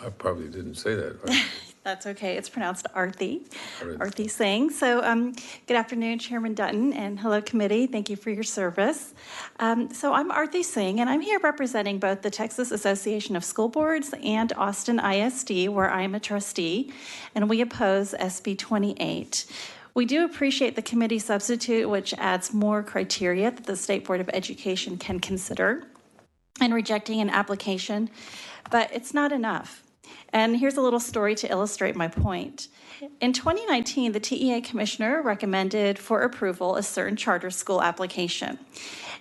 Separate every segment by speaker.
Speaker 1: I probably didn't say that right.
Speaker 2: That's okay. It's pronounced Arati.
Speaker 1: Arati.
Speaker 2: Arati Singh. So good afternoon, Chairman Dutton, and hello, committee. Thank you for your service. So I'm Arati Singh, and I'm here representing both the Texas Association of School Boards and Austin ISD, where I am a trustee, and we oppose SB 28. We do appreciate the committee substitute, which adds more criteria that the State Board of Education can consider in rejecting an application, but it's not enough. And here's a little story to illustrate my point. In 2019, the TEA commissioner recommended for approval a certain charter school application.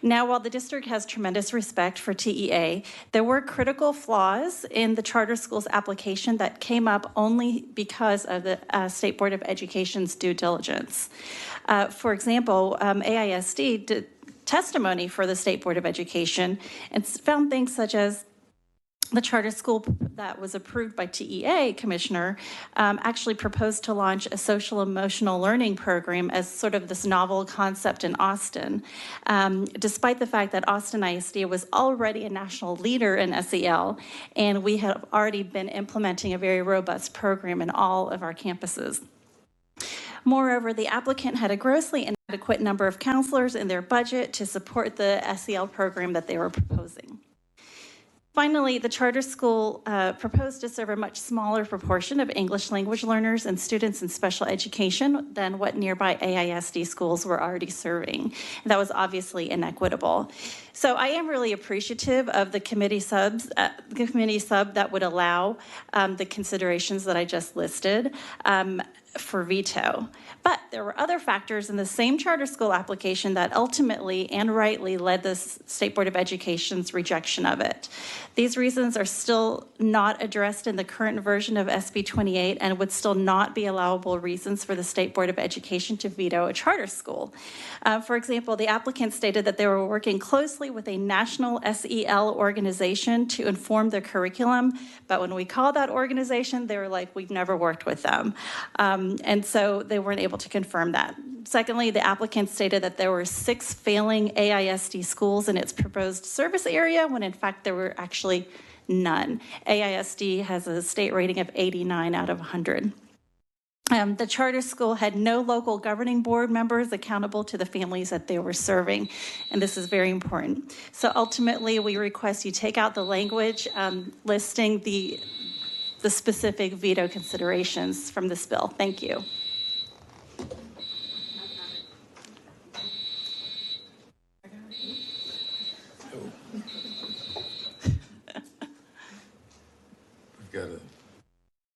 Speaker 2: Now, while the district has tremendous respect for TEA, there were critical flaws in the charter school's application that came up only because of the State Board of Education's due diligence. For example, AISD did testimony for the State Board of Education and found things such as the charter school that was approved by TEA commissioner actually proposed to launch a social emotional learning program as sort of this novel concept in Austin, despite the fact that Austin ISD was already a national leader in SEL, and we have already been implementing a very robust program in all of our campuses. Moreover, the applicant had a grossly inadequate number of counselors in their budget to support the SEL program that they were proposing. Finally, the charter school proposed to serve a much smaller proportion of English language learners and students in special education than what nearby AISD schools were already serving. And that was obviously inequitable. So I am really appreciative of the committee sub that would allow the considerations that I just listed for veto. But there were other factors in the same charter school application that ultimately and rightly led the State Board of Education's rejection of it. These reasons are still not addressed in the current version of SB 28 and would still not be allowable reasons for the State Board of Education to veto a charter school. For example, the applicant stated that they were working closely with a national SEL organization to inform their curriculum, but when we called that organization, they were like, we've never worked with them. And so they weren't able to confirm that. Secondly, the applicant stated that there were 6 failing AISD schools in its proposed service area, when in fact there were actually none. AISD has a state rating of 89 out of 100. The charter school had no local governing board members accountable to the families that they were serving, and this is very important. So ultimately, we request you take out the language listing the specific veto considerations from this bill. Thank you.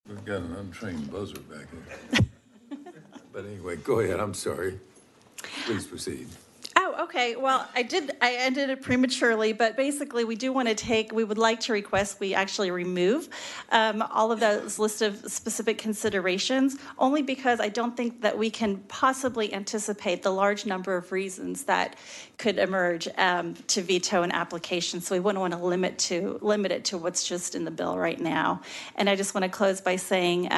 Speaker 1: We've got an untrained buzzer back here. But anyway, go ahead. I'm sorry. Please proceed.
Speaker 2: Oh, okay. Well, I ended it prematurely, but basically we would like to request we actually remove all of those list of specific considerations, only because I don't think that we can possibly anticipate the large number of reasons that could emerge to veto an application. So we wouldn't want to limit it to what's just in the bill right now. And I just want to close by saying,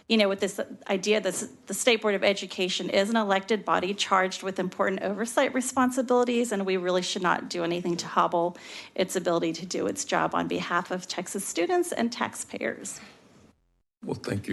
Speaker 2: you know, with this idea that the State Board of Education is an elected body charged with important oversight responsibilities, and we really should not do anything to hobble its ability to do its job on behalf of Texas students and taxpayers.
Speaker 1: Well, thank you.